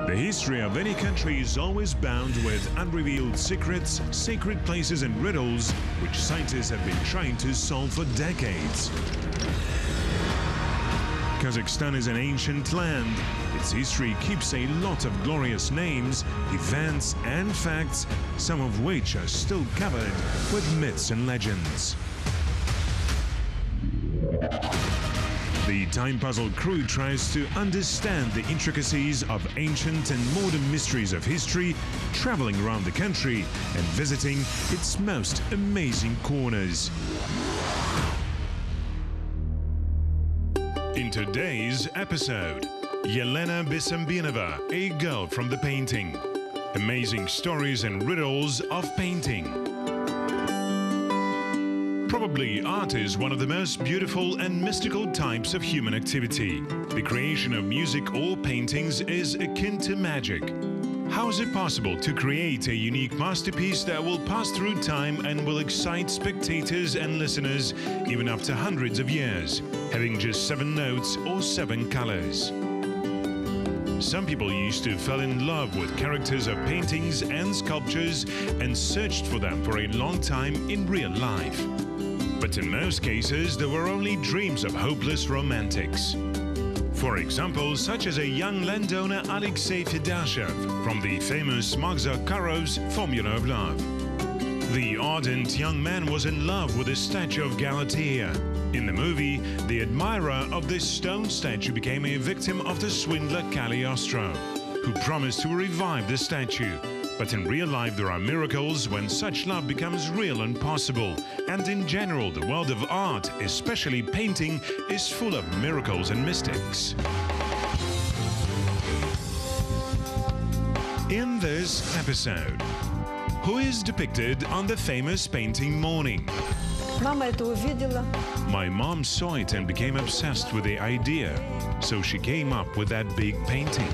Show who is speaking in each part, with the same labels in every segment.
Speaker 1: The history of any country is always bound with unrevealed secrets, sacred places and riddles which scientists have been trying to solve for decades. Kazakhstan is an ancient land. Its history keeps a lot of glorious names, events and facts, some of which are still covered with myths and legends. The Time Puzzle crew tries to understand the intricacies of ancient and modern mysteries of history, traveling around the country and visiting its most amazing corners. In today's episode, Yelena Bisambinova, a girl from the painting. Amazing stories and riddles of painting. Probably art is one of the most beautiful and mystical types of human activity. The creation of music or paintings is akin to magic. How is it possible to create a unique masterpiece that will pass through time and will excite spectators and listeners even after hundreds of years, having just 7 notes or 7 colors? Some people used to fall in love with characters of paintings and sculptures and searched for them for a long time in real life. But in most cases, there were only dreams of hopeless romantics. For example, such as a young landowner Alexei Fedashev from the famous Mark Zakharov's Formula of Love. The ardent young man was in love with the statue of Galatea. In the movie, the admirer of this stone statue became a victim of the swindler Cagliostro, who promised to revive the statue. But in real life, there are miracles when such love becomes real and possible. And in general, the world of art, especially painting, is full of miracles and mystics. In this episode, who is depicted on the famous painting Morning? My mom saw it and became obsessed with the idea, so she came up with that big painting.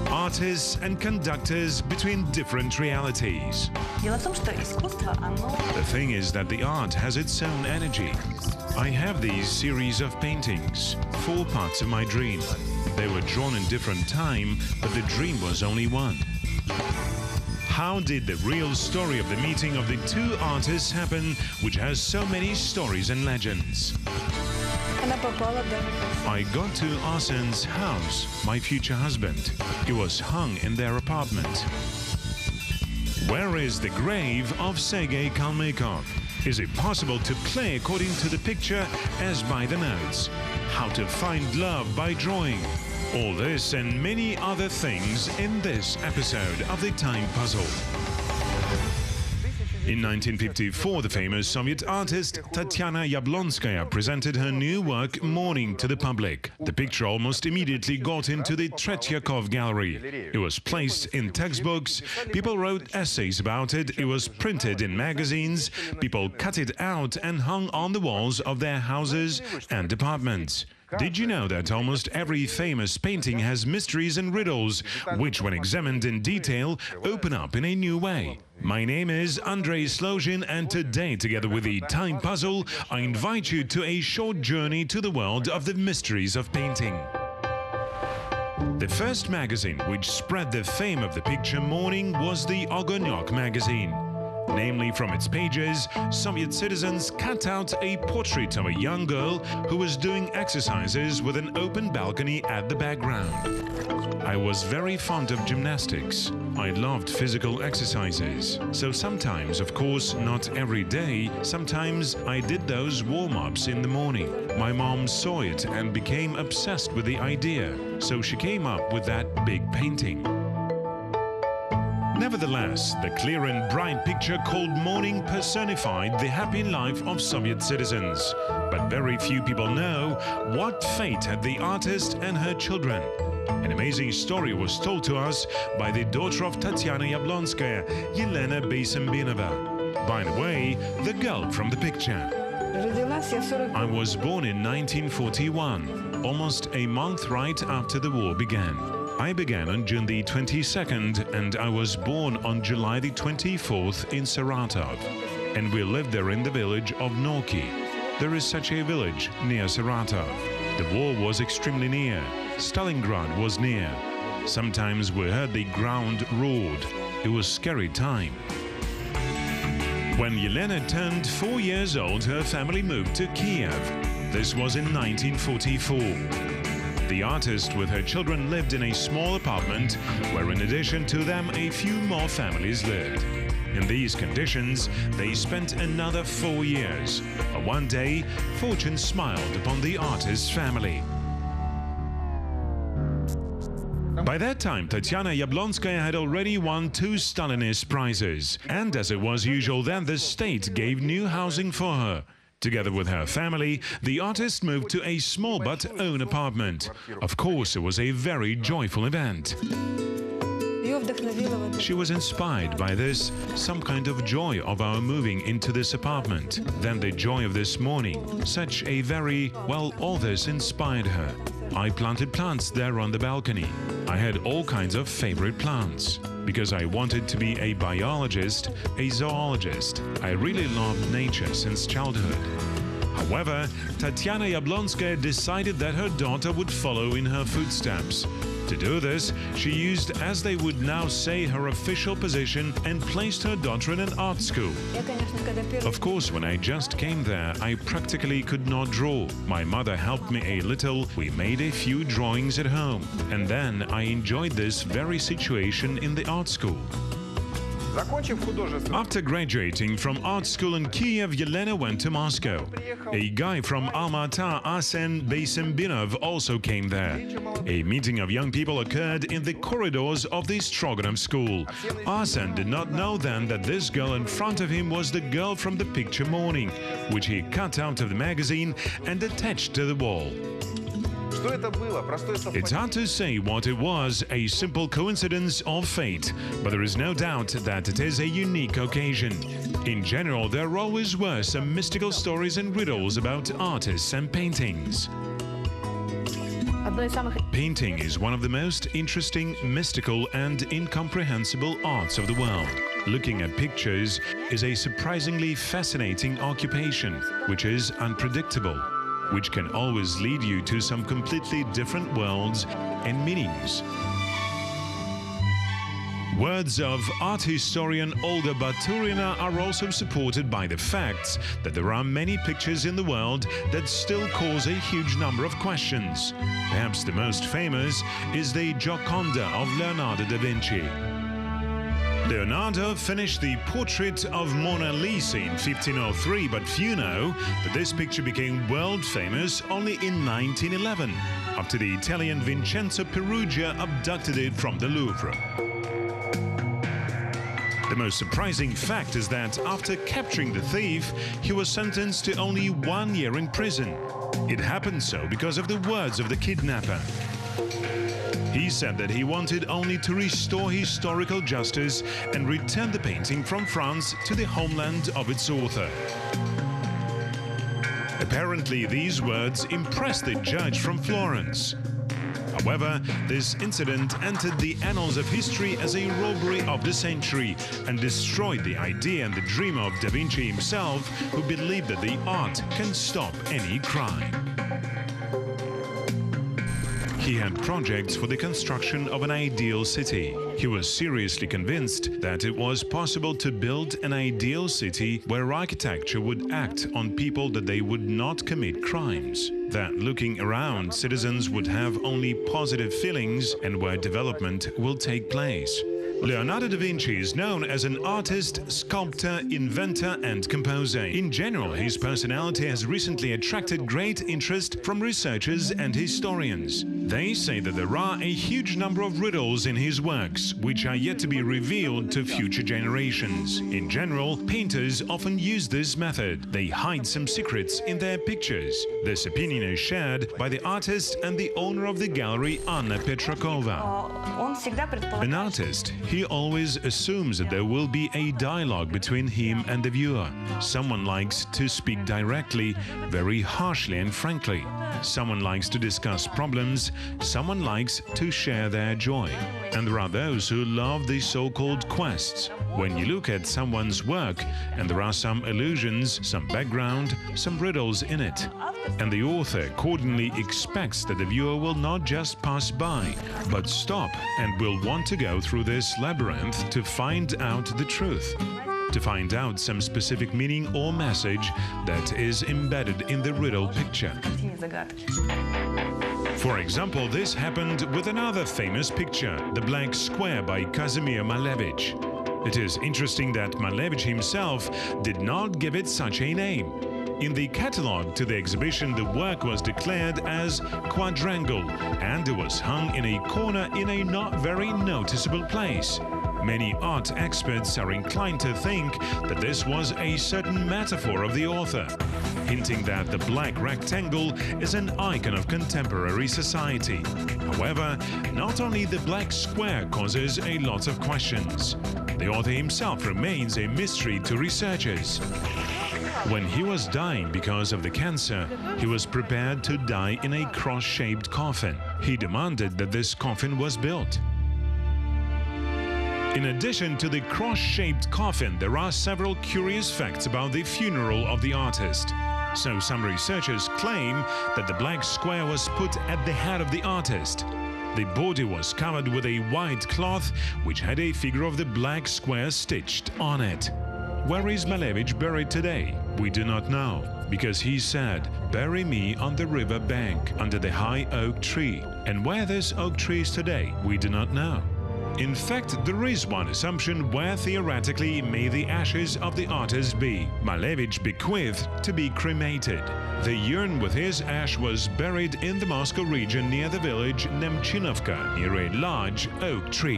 Speaker 1: Artists and conductors between different realities. The thing is that the art has its own energy. I have these series of paintings, 4 parts of my dream. They were drawn in different time, but the dream was only one. How did the real story of the meeting of the 2 artists happen, which has so many stories and legends? I got to Arsen's house, my future husband. He was hung in their apartment. Where is the grave of Sergei Kalmykov? Is it possible to play according to the picture as by the notes? How to find love by drawing? All this and many other things in this episode of the Time Puzzle. In 1954, the famous Soviet artist Tatyana Yablonskaya presented her new work Morning to the public. The picture almost immediately got into the Tretyakov gallery. It was placed in textbooks, people wrote essays about it, it was printed in magazines, people cut it out and hung on the walls of their houses and apartments. Did you know that almost every famous painting has mysteries and riddles, which when examined in detail, open up in a new way? My name is Andrei Slozhin, and today, together with the Time Puzzle, I invite you to a short journey to the world of the mysteries of painting. The first magazine which spread the fame of the picture Morning was the Ogonyok magazine. Namely, from its pages, Soviet citizens cut out a portrait of a young girl who was doing exercises with an open balcony at the background. I was very fond of gymnastics. I loved physical exercises. So sometimes, of course, not every day, sometimes I did those warm-ups in the morning. My mom saw it and became obsessed with the idea, so she came up with that big painting. Nevertheless, the clear and bright picture called Morning personified the happy life of Soviet citizens. But very few people know what fate had the artist and her children. An amazing story was told to us by the daughter of Tatyana Yablonskaya, Yelena Bisambinova. By the way, the girl from the picture. I was born in 1941, almost a month right after the war began. I began on June the 22nd and I was born on July the 24th in Saratov. And we lived there in the village of Norki. There is such a village near Saratov. The war was extremely near. Stalingrad was near. Sometimes we heard the ground roared. It was a scary time. When Yelena turned 4 years old, her family moved to Kiev. This was in 1944. The artist with her children lived in a small apartment where, in addition to them, a few more families lived. In these conditions, they spent another 4 years. But one day, fortune smiled upon the artist's family. By that time, Tatyana Yablonskaya had already won 2 Stalinist prizes, and as it was usual then, the state gave new housing for her. Together with her family, the artist moved to a small but own apartment. Of course, it was a very joyful event. She was inspired by this, some kind of joy of our moving into this apartment. Then the joy of this morning, such a very, well, all this inspired her. I planted plants there on the balcony. I had all kinds of favorite plants. Because I wanted to be a biologist, a zoologist. I really loved nature since childhood. However, Tatyana Yablonskaya decided that her daughter would follow in her footsteps. To do this, she used, as they would now say, her official position and placed her daughter in an art school. Of course, when I just came there, I practically could not draw. My mother helped me a little, we made a few drawings at home, and then I enjoyed this very situation in the art school. After graduating from art school in Kiev, Yelena went to Moscow. A guy from Alma-Ata, Arsen Beysembinov, also came there. A meeting of young people occurred in the corridors of the Stroganov school. Arsen did not know then that this girl in front of him was the girl from the picture Morning, which he cut out of the magazine and attached to the wall. It's hard to say what it was, a simple coincidence or fate, but there is no doubt that it is a unique occasion. In general, there always were some mystical stories and riddles about artists and paintings. Painting is one of the most interesting, mystical and incomprehensible arts of the world. Looking at pictures is a surprisingly fascinating occupation, which is unpredictable, which can always lead you to some completely different worlds and meanings. Words of art historian Olga Baturina are also supported by the facts that there are many pictures in the world that still cause a huge number of questions. Perhaps the most famous is the Gioconda of Leonardo da Vinci. Leonardo finished the portrait of Mona Lisa in 1503, but few know that this picture became world famous only in 1911, after the Italian Vincenzo Perugia abducted it from the Louvre. The most surprising fact is that after capturing the thief, he was sentenced to only 1 year in prison. It happened so because of the words of the kidnapper. He said that he wanted only to restore historical justice and return the painting from France to the homeland of its author. Apparently, these words impressed the judge from Florence. However, this incident entered the annals of history as a robbery of the century and destroyed the idea and the dream of Da Vinci himself, who believed that the art can stop any crime. He had projects for the construction of an ideal city. He was seriously convinced that it was possible to build an ideal city where architecture would act on people that they would not commit crimes, that looking around, citizens would have only positive feelings and where development will take place. Leonardo da Vinci is known as an artist, sculptor, inventor and composer. In general, his personality has recently attracted great interest from researchers and historians. They say that there are a huge number of riddles in his works, which are yet to be revealed to future generations. In general, painters often use this method. They hide some secrets in their pictures. This opinion is shared by the artist and the owner of the gallery, Anna Petrakova. An artist, he always assumes that there will be a dialogue between him and the viewer. Someone likes to speak directly, very harshly and frankly. Someone likes to discuss problems, someone likes to share their joy. And there are those who love the so-called quests. When you look at someone's work and there are some allusions, some background, some riddles in it. And the author accordingly expects that the viewer will not just pass by, but stop and will want to go through this labyrinth to find out the truth, to find out some specific meaning or message that is embedded in the riddle picture. For example, this happened with another famous picture, The Black Square by Kazimir Malevich. It is interesting that Malevich himself did not give it such a name. In the catalogue to the exhibition, the work was declared as quadrangle, and it was hung in a corner in a not very noticeable place. Many art experts are inclined to think that this was a certain metaphor of the author, hinting that the black rectangle is an icon of contemporary society. However, not only the black square causes a lot of questions. The author himself remains a mystery to researchers. When he was dying because of the cancer, he was prepared to die in a cross-shaped coffin. He demanded that this coffin was built. In addition to the cross-shaped coffin, there are several curious facts about the funeral of the artist. So some researchers claim that the black square was put at the head of the artist. The body was covered with a white cloth which had a figure of the black square stitched on it. Where is Malevich buried today? We do not know, because he said, "Bury me on the river bank, under the high oak tree." And where this oak tree is today, we do not know. In fact, there is one assumption where theoretically may the ashes of the artist be. Malevich bequeathed to be cremated. The urn with his ash was buried in the Moscow region near the village Nemchinovka, near a large oak tree.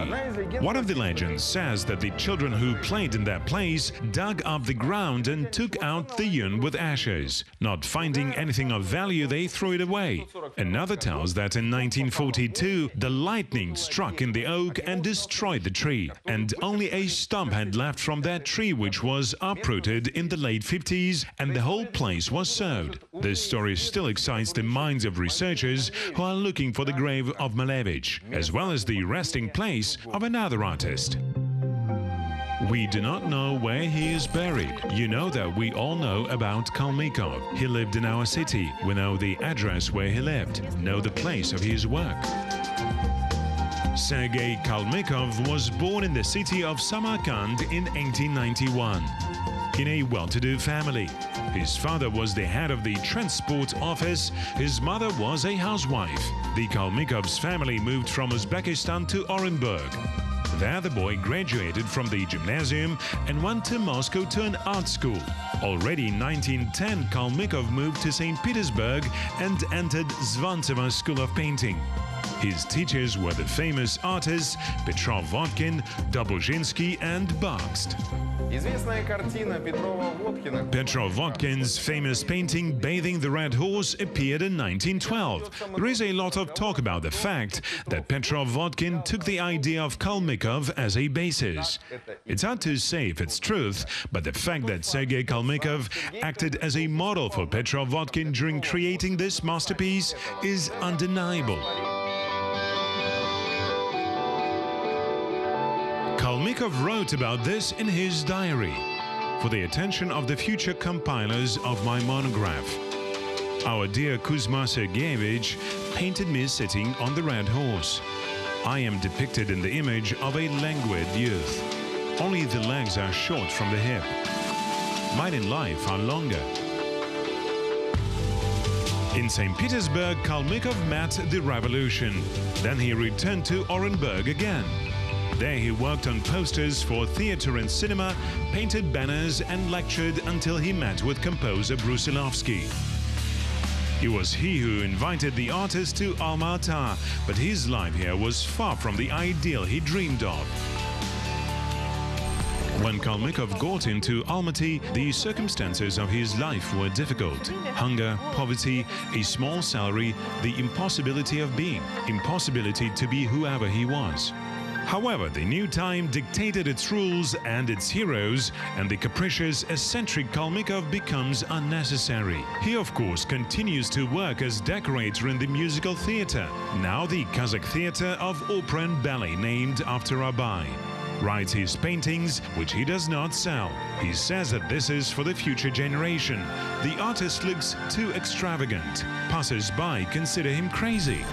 Speaker 1: One of the legends says that the children who played in that place dug up the ground and took out the urn with ashes. Not finding anything of value, they threw it away. Another tells that in 1942, the lightning struck in the oak and destroyed the tree, and only a stump had left from that tree, which was uprooted in the late 50s, and the whole place was sowed. This story still excites the minds of researchers who are looking for the grave of Malevich, as well as the resting place of another artist. We do not know where he is buried. You know that we all know about Kalmykov. He lived in our city. We know the address where he lived, know the place of his work. Sergei Kalmykov was born in the city of Samarkand in 1891, in a well-to-do family. His father was the head of the transport office, his mother was a housewife. The Kalmykovs' family moved from Uzbekistan to Orenburg. There the boy graduated from the gymnasium and went to Moscow to an art school. Already in 1910, Kalmykov moved to St. Petersburg and entered Zvantsevo School of Painting. His teachers were the famous artists Petrov Vodkin, Dobozhinsky and Bakst. Petrov Vodkin's famous painting Bathing the Red Horse appeared in 1912. There is a lot of talk about the fact that Petrov Vodkin took the idea of Kalmykov as a basis. It's hard to say if it's truth, but the fact that Sergei Kalmykov acted as a model for Petrov Vodkin during creating this masterpiece is undeniable. Kalmykov wrote about this in his diary, for the attention of the future compilers of my monograph. Our dear Kuzma Sergeyevich painted me sitting on the red horse. I am depicted in the image of a languid youth. Only the legs are short from the hip. Mine in life are longer. In St. Petersburg, Kalmykov met the revolution. Then he returned to Orenburg again. There he worked on posters for theater and cinema, painted banners and lectured until he met with composer Brusilovsky. It was he who invited the artist to Alma-Ata, but his life here was far from the ideal he dreamed of. When Kalmykov got into Almaty, the circumstances of his life were difficult. Hunger, poverty, a small salary, the impossibility of being, impossibility to be whoever he was. However, the new time dictated its rules and its heroes, and the capricious, eccentric Kalmykov becomes unnecessary. He, of course, continues to work as decorator in the musical theatre, now the Kazakh Theatre of Opera and Ballet, named after Abai. Writes his paintings, which he does not sell. He says that this is for the future generation. The artist looks too extravagant. Passers-by consider him crazy.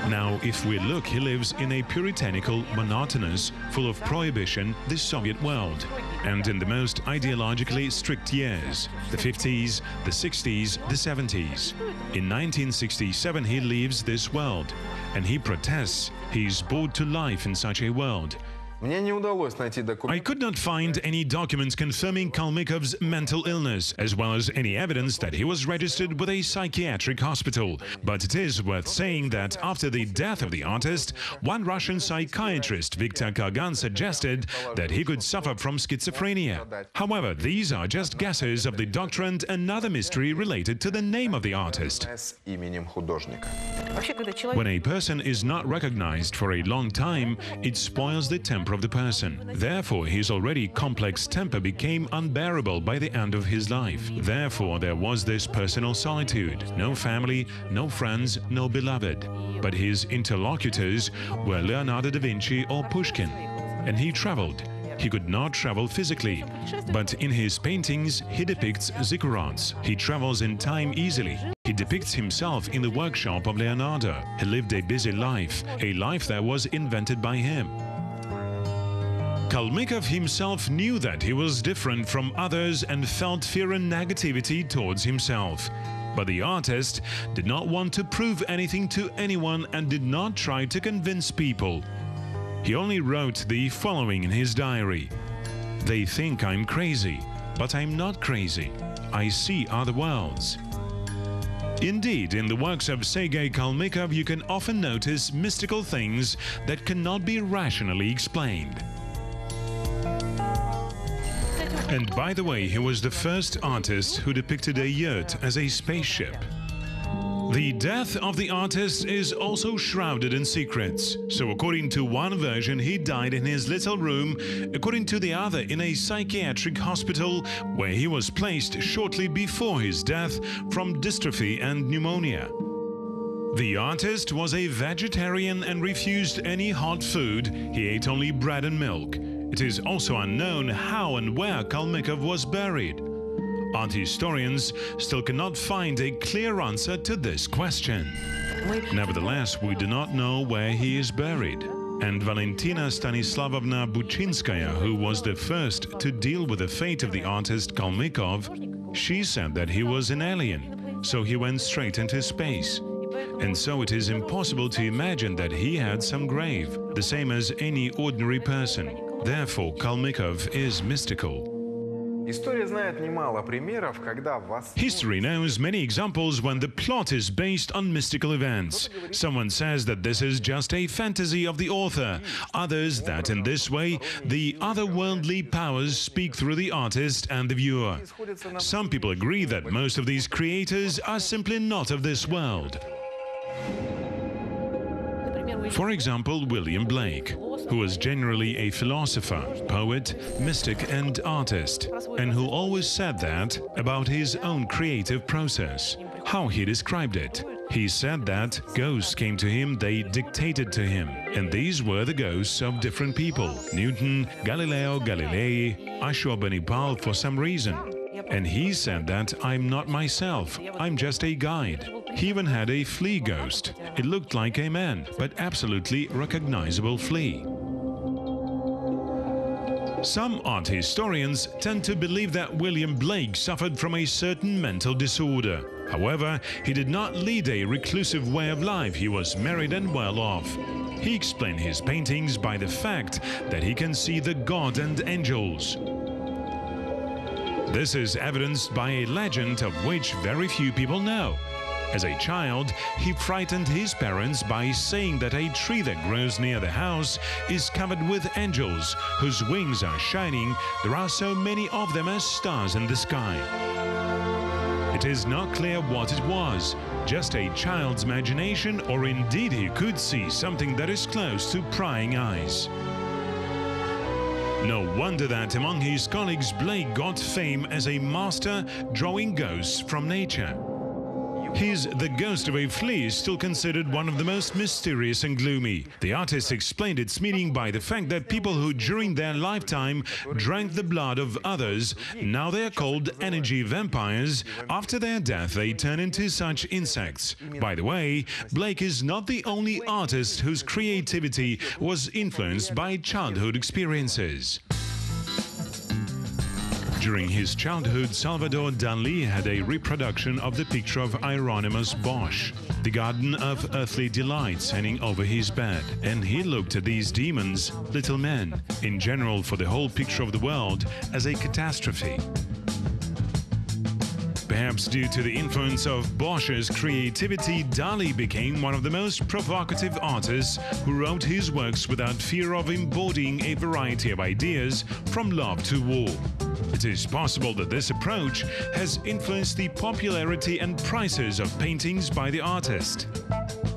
Speaker 1: Now, if we look, he lives in a puritanical, monotonous, full of prohibition, the Soviet world. And in the most ideologically strict years, the 50s, the 60s, the 70s. In 1967, he leaves this world. And he protests. He's bored to life in such a world. I could not find any documents confirming Kalmykov's mental illness, as well as any evidence that he was registered with a psychiatric hospital. But it is worth saying that after the death of the artist, one Russian psychiatrist, Viktor Kagan, suggested that he could suffer from schizophrenia. However, these are just guesses of the doctor and another mystery related to the name of the artist. When a person is not recognized for a long time, it spoils the temper of the person. Therefore, his already complex temper became unbearable by the end of his life. Therefore, there was this personal solitude. No family, no friends, no beloved. But his interlocutors were Leonardo da Vinci or Pushkin. And he traveled. He could not travel physically, but in his paintings he depicts ziggurats. He travels in time easily. He depicts himself in the workshop of Leonardo. He lived a busy life, a life that was invented by him. Kalmykov himself knew that he was different from others and felt fear and negativity towards himself. But the artist did not want to prove anything to anyone and did not try to convince people. He only wrote the following in his diary: "They think I'm crazy, but I'm not crazy. I see other worlds." Indeed, in the works of Sergei Kalmykov you can often notice mystical things that cannot be rationally explained. And by the way, he was the first artist who depicted a yurt as a spaceship. The death of the artist is also shrouded in secrets. So according to one version, he died in his little room, according to the other in a psychiatric hospital, where he was placed shortly before his death from dystrophy and pneumonia. The artist was a vegetarian and refused any hot food. He ate only bread and milk. It is also unknown how and where Kalmykov was buried. Art historians still cannot find a clear answer to this question. Nevertheless, we do not know where he is buried. And Valentina Stanislavovna Buchinskaya, who was the first to deal with the fate of the artist Kalmykov, she said that he was an alien, so he went straight into space. And so it is impossible to imagine that he had some grave, the same as any ordinary person. Therefore, Kalmykov is mystical. History knows many examples when the plot is based on mystical events. Someone says that this is just a fantasy of the author, others that in this way the otherworldly powers speak through the artist and the viewer. Some people agree that most of these creators are simply not of this world. For example, William Blake, who was generally a philosopher, poet, mystic and artist, and who always said that about his own creative process. How he described it: he said that ghosts came to him, they dictated to him, and these were the ghosts of different people: Newton, Galileo Galilei, Ashurbanipal for some reason. And he said that I'm not myself, I'm just a guide. He even had a flea ghost. It looked like a man, but absolutely recognizable flea. Some art historians tend to believe that William Blake suffered from a certain mental disorder. However, he did not lead a reclusive way of life. He was married and well off. He explained his paintings by the fact that he can see the God and angels. This is evidenced by a legend of which very few people know. As a child, he frightened his parents by saying that a tree that grows near the house is covered with angels whose wings are shining. There are so many of them as stars in the sky. It is not clear what it was, just a child's imagination, or indeed he could see something that is close to prying eyes. No wonder that among his colleagues Blake got fame as a master drawing ghosts from nature. His The Ghost of a Flea is still considered one of the most mysterious and gloomy. The artist explained its meaning by the fact that people who during their lifetime drank the blood of others, now they are called energy vampires. After their death they turn into such insects. By the way, Blake is not the only artist whose creativity was influenced by childhood experiences. During his childhood, Salvador Dalí had a reproduction of the picture of Hieronymus Bosch, the garden of earthly delights hanging over his bed, and he looked at these demons, little men, in general for the whole picture of the world, as a catastrophe. Perhaps due to the influence of Bosch's creativity, Dalí became one of the most provocative artists who wrote his works without fear of embodying a variety of ideas, from love to war. It is possible that this approach has influenced the popularity and prices of paintings by the artist.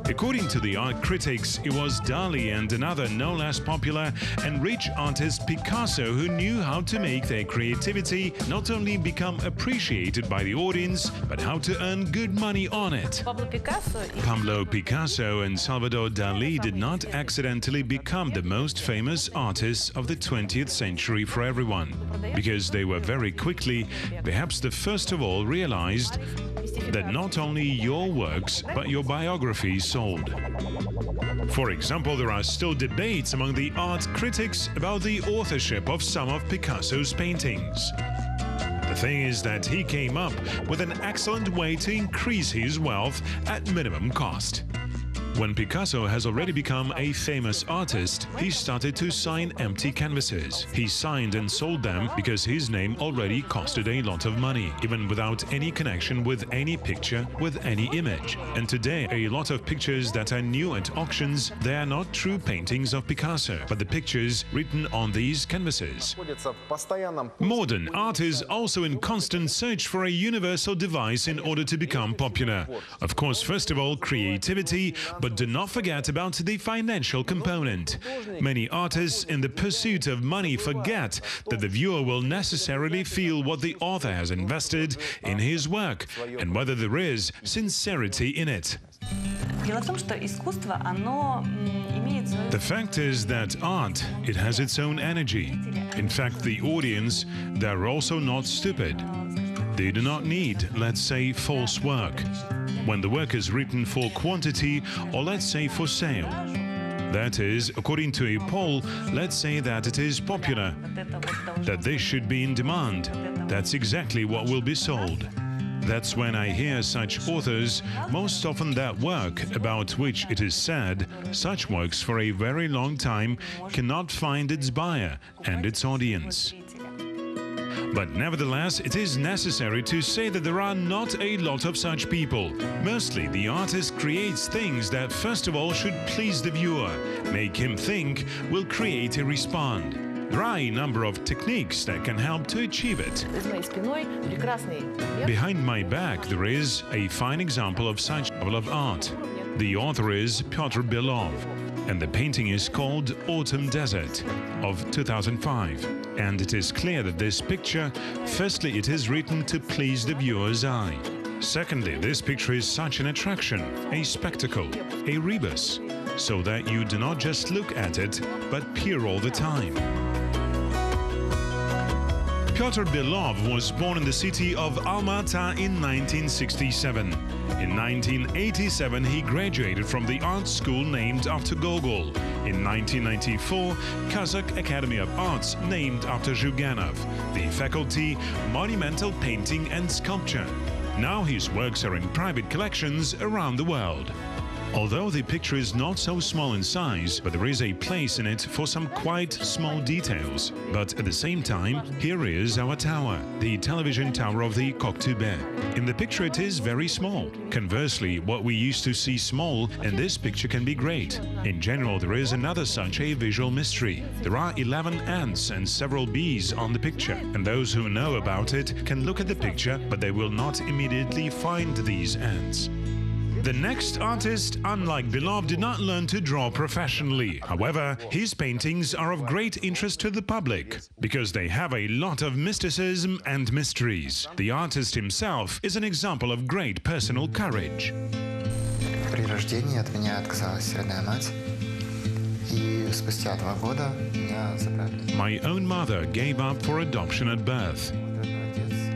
Speaker 1: According to the art critics, it was Dalí and another no less popular and rich artist, Picasso, who knew how to make their creativity not only become appreciated by the audience, but how to earn good money on it. Pablo Picasso and Salvador Dalí did not accidentally become the most famous artists of the 20th century for everyone, because they were very quickly, perhaps the first of all, realized that not only your works, but your biographies sold. For example, there are still debates among the art critics about the authorship of some of Picasso's paintings. The thing is that he came up with an excellent way to increase his wealth at minimum cost. When Picasso has already become a famous artist, he started to sign empty canvases. He signed and sold them because his name already costed a lot of money, even without any connection with any picture, with any image. And today, a lot of pictures that are new at auctions, they are not true paintings of Picasso, but the pictures written on these canvases. Modern art is also in constant search for a universal device in order to become popular. Of course, first of all, creativity, but do not forget about the financial component. Many artists in the pursuit of money forget that the viewer will necessarily feel what the author has invested in his work and whether there is sincerity in it. The fact is that art, it has its own energy. In fact, the audience, they're also not stupid. They do not need, let's say, false work. When the work is written for quantity, or let's say for sale. That is, according to a poll, let's say that it is popular, that this should be in demand. That's exactly what will be sold. That's when I hear such authors, most often that work about which it is said, such works for a very long time cannot find its buyer and its audience. But nevertheless, it is necessary to say that there are not a lot of such people. Mostly, the artist creates things that first of all should please the viewer, make him think, will create a respond. There are a number of techniques that can help to achieve it. Behind my back, there is a fine example of such level of art. The author is Piotr Belov, and the painting is called Autumn Desert of 2005. And it is clear that this picture, firstly, it is written to please the viewer's eye. Secondly, this picture is such an attraction, a spectacle, a rebus, so that you do not just look at it, but peer all the time. Piotr Belov was born in the city of Alma-Ata in 1967. In 1987, he graduated from the art school named after Gogol. In 1994, Kazakh Academy of Arts named after Zhuganov, the faculty Monumental Painting and Sculpture. Now his works are in private collections around the world. Although the picture is not so small in size, but there is a place in it for some quite small details. But at the same time, here is our tower, the television tower of the Koktube. In the picture it is very small. Conversely, what we used to see small in this picture can be great. In general, there is another such a visual mystery. There are 11 ants and several bees on the picture, and those who know about it can look at the picture, but they will not immediately find these ants. The next artist, unlike Belov, did not learn to draw professionally. However, his paintings are of great interest to the public, because they have a lot of mysticism and mysteries. The artist himself is an example of great personal courage.
Speaker 2: При рождении от меня отказалась родная мать, и спустя 2 года меня забрали.
Speaker 1: My own mother gave up for adoption at birth,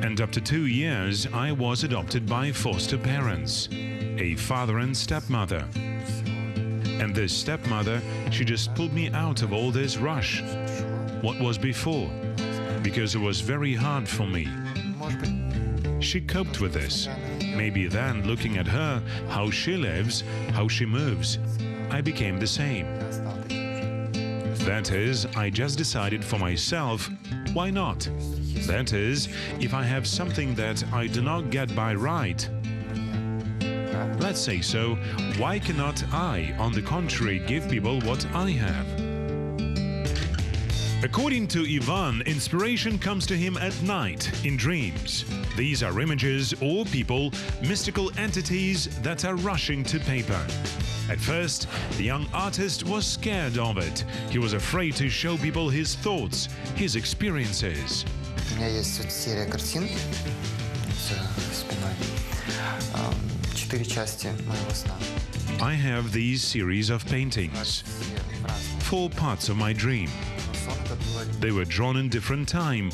Speaker 1: and after 2 years I was adopted by foster parents. A father and stepmother. And this stepmother, she just pulled me out of all this rush. What was before? Because it was very hard for me. She coped with this. Maybe then, looking at her, how she lives, how she moves, I became the same. That is, I just decided for myself, why not? That is, if I have something that I do not get by right, let's say so, why cannot I, on the contrary, give people what I have? According to Ivan, inspiration comes to him at night, in dreams. These are images or people, mystical entities that are rushing to paper. At first, the young artist was scared of it. He was afraid to show people his thoughts, his experiences.
Speaker 2: У меня есть вот серия картин за спиной. 4 части моего сна.
Speaker 1: I have these series of paintings, 4 parts of my dream. They were drawn in different time,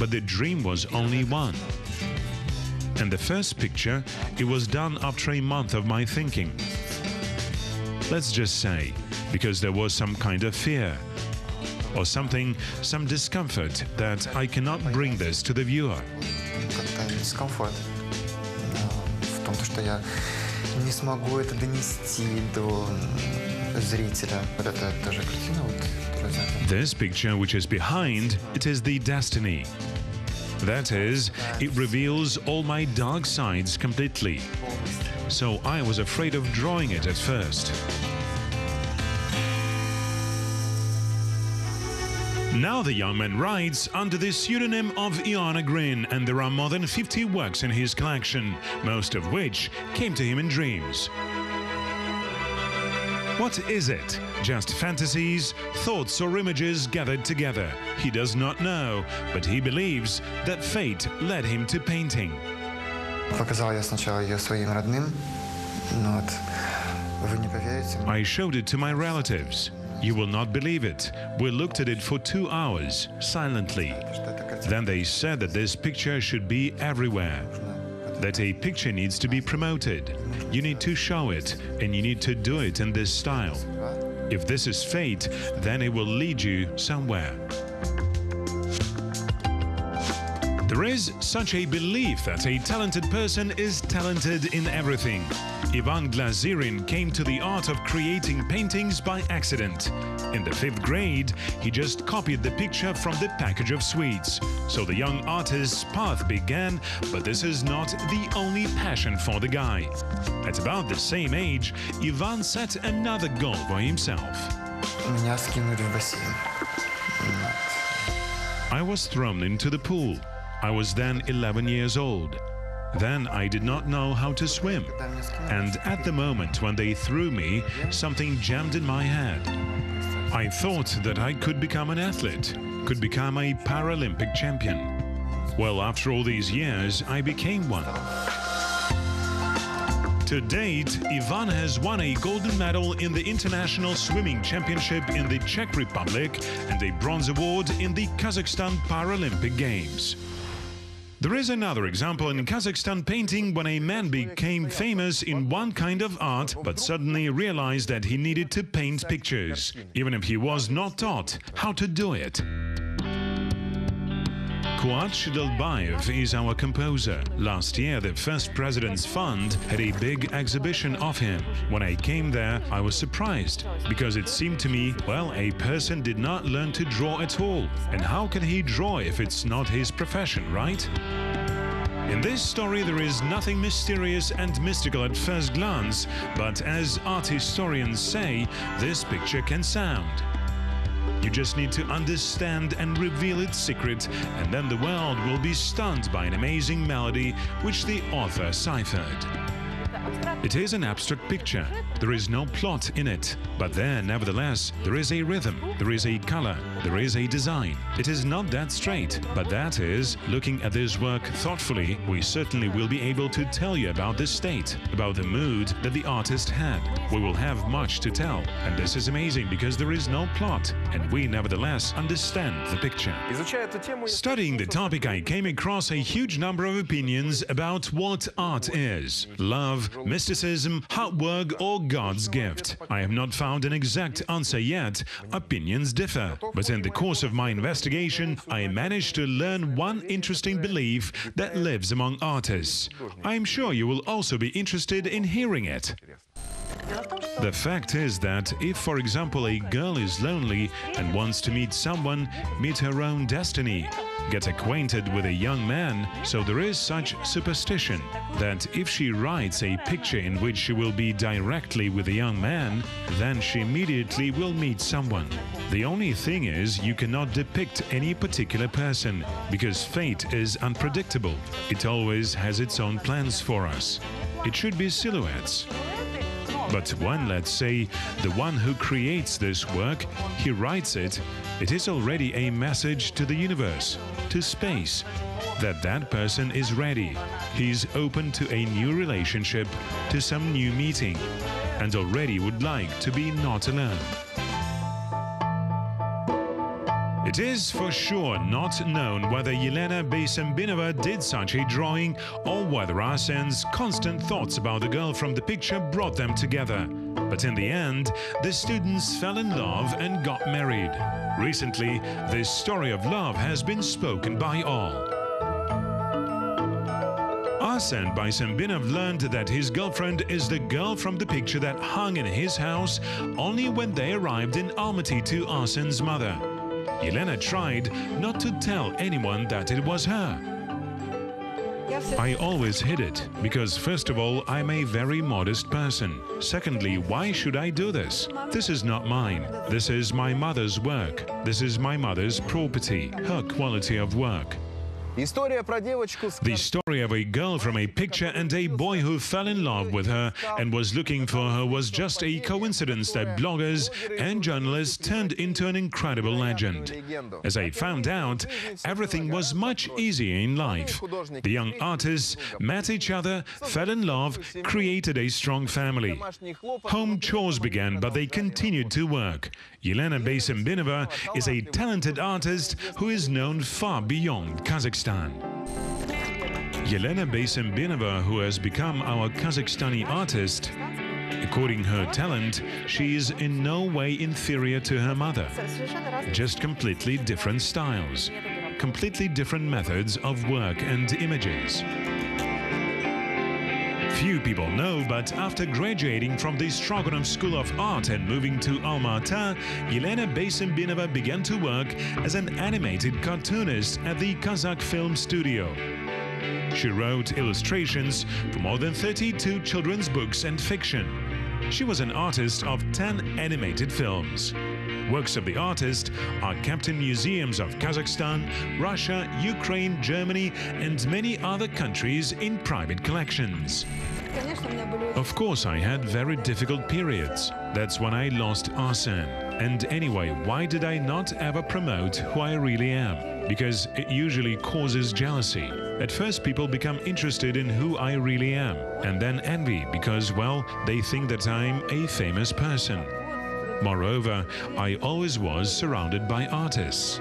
Speaker 1: but the dream was only one. And the first picture, it was done after a month of my thinking. Let's just say, because there was some kind of fear, or something, some discomfort that I cannot bring this to the viewer.
Speaker 2: Дискомфорт в том, что я не смогу это донести до зрителя. Вот это тоже картина,
Speaker 1: This picture, which is behind, it is the destiny. That is, it reveals all my dark sides completely. So I was afraid of drawing it at first. Now the young man writes under the pseudonym of Iana Green, and there are more than 50 works in his collection, most of which came to him in dreams. What is it? Just fantasies, thoughts or images gathered together? He does not know, but he believes that fate led him to painting.
Speaker 2: Показал я сначала ее своим родным, но вы не поверите.
Speaker 1: I showed it to my relatives. You will not believe it. We looked at it for 2 hours, silently. Then they said that this picture should be everywhere, that a picture needs to be promoted. You need to show it, and you need to do it in this style. If this is fate, then it will lead you somewhere. There is such a belief that a talented person is talented in everything. Ivan Glazirin came to the art of creating paintings by accident. In the 5th grade, he just copied the picture from the package of sweets. So the young artist's path began, but this is not the only passion for the guy. At about the same age, Ivan set another goal for himself.
Speaker 2: Меня скинули в бассейн.
Speaker 1: I was thrown into the pool. I was then 11 years old. Then I did not know how to swim. And at the moment when they threw me, something jammed in my head. I thought that I could become an athlete, could become a Paralympic champion. Well, after all these years, I became one. To date, Ivan has won a golden medal in the International Swimming Championship in the Czech Republic and a bronze award in the Kazakhstan Paralympic Games. There is another example in Kazakhstan painting when a man became famous in one kind of art but suddenly realized that he needed to paint pictures, even if he was not taught how to do it. Kuat Shidalbayev is our composer. Last year, the First President's Fund had a big exhibition of him. When I came there, I was surprised, because it seemed to me, well, a person did not learn to draw at all. And how can he draw if it's not his profession, right? In this story, there is nothing mysterious and mystical at first glance, but as art historians say, this picture can sound. You just need to understand and reveal its secret, and then the world will be stunned by an amazing melody which the author ciphered. It is an abstract picture. There is no plot in it, but there, nevertheless, there is a rhythm, there is a color, there is a design. It is not that straight, but that is, looking at this work thoughtfully, we certainly will be able to tell you about the state, about the mood that the artist had. We will have much to tell, and this is amazing because there is no plot, and we nevertheless understand the picture. Studying the topic, I came across a huge number of opinions about what art is: love, mysticism, hard work, or God's gift. I have not found an exact answer yet. Opinions differ. But in the course of my investigation, I managed to learn one interesting belief that lives among artists. I am sure you will also be interested in hearing it. The fact is that if, for example, a girl is lonely and wants to meet someone, meet her own destiny, get acquainted with a young man, so there is such superstition that if she writes a picture in which she will be directly with a young man, then she immediately will meet someone. The only thing is, you cannot depict any particular person, because fate is unpredictable. It always has its own plans for us. It should be silhouettes. But when, let's say, the one who creates this work, he writes it, it is already a message to the universe, to space, that that person is ready. He's open to a new relationship, to some new meeting, and already would like to be not alone. It is for sure not known whether Yelena Beysembinova did such a drawing or whether Arsen's constant thoughts about the girl from the picture brought them together. But in the end, the students fell in love and got married. Recently, this story of love has been spoken by all. Arsen Beysembinov learned that his girlfriend is the girl from the picture that hung in his house only when they arrived in Almaty to Arsen's mother. Yelena tried not to tell anyone that it was her. I always hid it, because first of all, I'm a very modest person. Secondly, why should I do this? This is not mine. This is my mother's work. This is my mother's property, her quality of work. The story of a girl from a picture and a boy who fell in love with her and was looking for her was just a coincidence that bloggers and journalists turned into an incredible legend. As I found out, everything was much easier in life. The young artists met each other, fell in love, created a strong family. Home chores began, but they continued to work. Yelena Beysembinova is a talented artist who is known far beyond Kazakhstan. Yelena Beysembinova, who has become our Kazakhstani artist, according her talent, she is in no way inferior to her mother. Just completely different styles, completely different methods of work and images. Few people know, but after graduating from the Stroganov School of Art and moving to Alma-Ata, Yelena Beysembinova began to work as an animated cartoonist at the Kazakh Film Studio. She wrote illustrations for more than 32 children's books and fiction. She was an artist of 10 animated films. Works of the artist are kept in museums of Kazakhstan, Russia, Ukraine, Germany, and many other countries in private collections. Of course, I had very difficult periods. That's when I lost Arsen. And anyway, why did I not ever promote who I really am? Because it usually causes jealousy. At first, people become interested in who I really am, and then envy because, well, they think that I'm a famous person. Moreover, I always was surrounded by artists.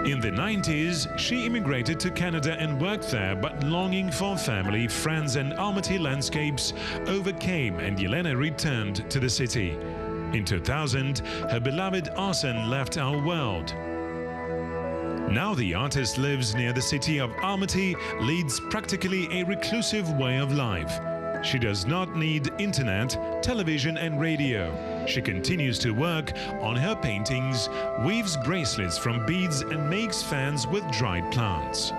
Speaker 1: In the 90s, she immigrated to Canada and worked there, but longing for family, friends and Almaty landscapes overcame, and Yelena returned to the city. In 2000, her beloved Arsene left our world. Now the artist lives near the city of Almaty, leads practically a reclusive way of life. She does not need internet, television and radio. She continues to work on her paintings, weaves bracelets from beads and makes fans with dried plants.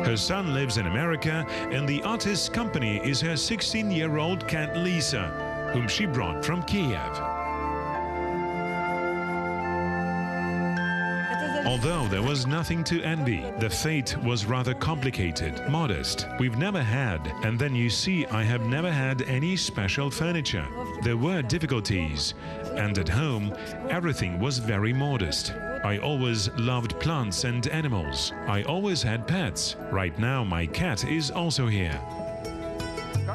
Speaker 1: Her son lives in America and the artist's company is her 16-year-old cat Lisa, whom she brought from Kiev. Although there was nothing to envy, the fate was rather complicated, modest. We've never had, and then you see I have never had any special furniture. There were difficulties, and at home everything was very modest. I always loved plants and animals. I always had pets. Right now my cat is also here.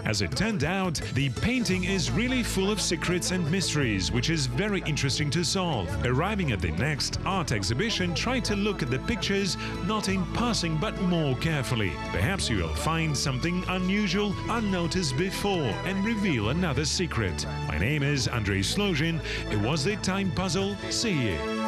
Speaker 1: As it turned out, the painting is really full of secrets and mysteries, which is very interesting to solve. Arriving at the next art exhibition, try to look at the pictures not in passing but more carefully. Perhaps you will find something unusual, unnoticed before, and reveal another secret. My name is Andrei Slozhin. It was the Time Puzzle. See you.